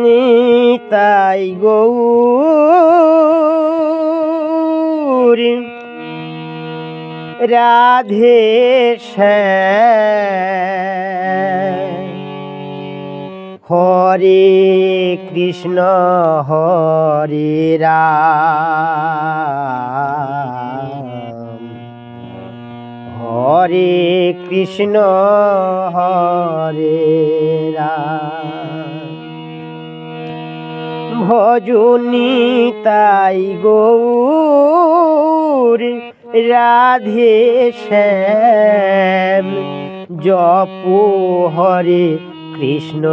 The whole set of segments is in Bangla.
নিতাই গৌর রাধে শ্যাম। হরে কৃষ্ণ হরে রাম হরে কৃষ্ণ হরে রাম। ভজনিতাই গৌর রাধে শ্যাম। জপো হরে কৃষ্ণ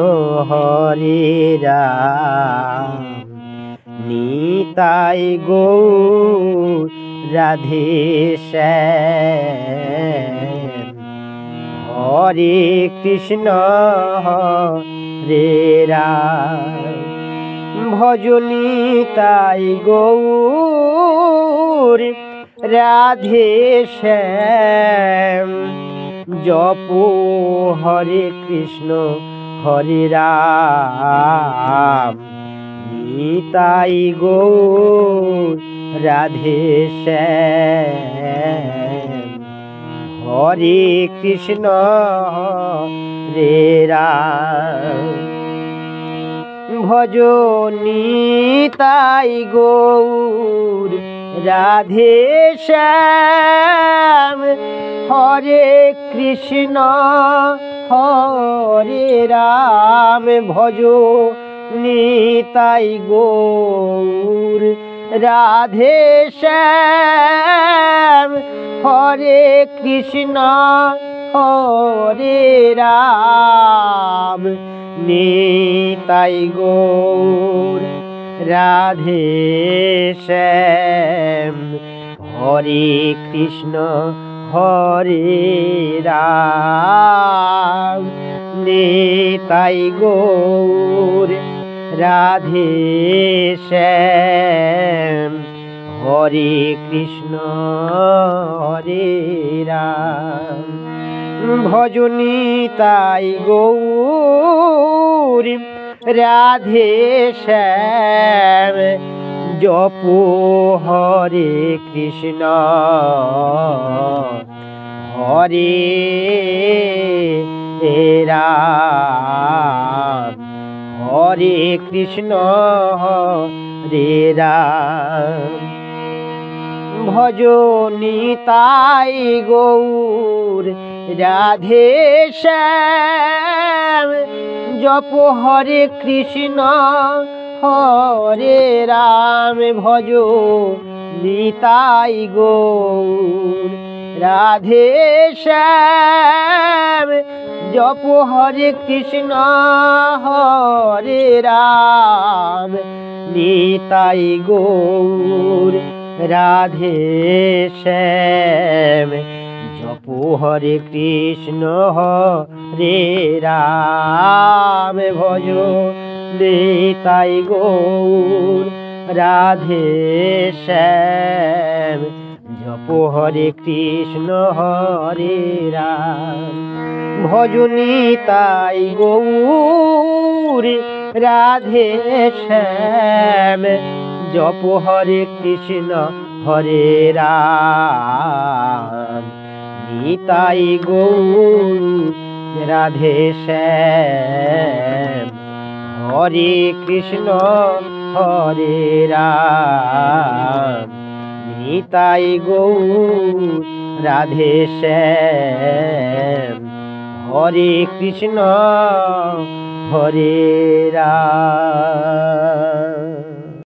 হরে রাম। নিতাই গৌর রাধে শ্যাম। হরে কৃষ্ণ হরে রাম। ভজনিতাই গৌর রাধে শ্যাম। জপো হরে কৃষ্ণ হরে রাম। নিতাই গৌর রাধে শ্যাম। হরে কৃষ্ণ হরে রাম। ভজনিতাই গৌর রাধে শ্যাম। হরে কৃষ্ণ হরে রাম। ভজনিতাই গৌর রাধে শ্যাম। হরে কৃষ্ণ হরে রাম। নিতাই গৌর রাধে শ্যাম। হরে কৃষ্ণ হরে রাম। নিতাই গৌর রাধে শ্যাম। হরে কৃষ্ণ হরে রাম। ভজনিতাই গৌর রাধে শ্যাম। জপো হরে কৃষ্ণ হরে রাম। হরে কৃষ্ণ হরে রাম। ভজনিতাই গৌর রাধে শ্যাম। জপো হরে কৃষ্ণ হরে রাম। ভজনিতাই গৌর রাধে শ্যাম। জপো হরে কৃষ্ণ হরে রাম। নিতাই গৌর রাধে শ্যাম। জপো হরে কৃষ্ণ হরে রাম। ভজ নিতাই গৌর রাধে শ্যাম। জপো হরে কৃষ্ণ হরে রাম। ভজনিতাই গৌর রাধে শ্যাম। জপো হরে কৃষ্ণ হরে রাম। নিতাই গৌর রাধে শ্যাম। হরে কৃষ্ণ হরে রাম। নিতাই গৌর রাধে শ্যাম। হরে কৃষ্ণ হরে রাম।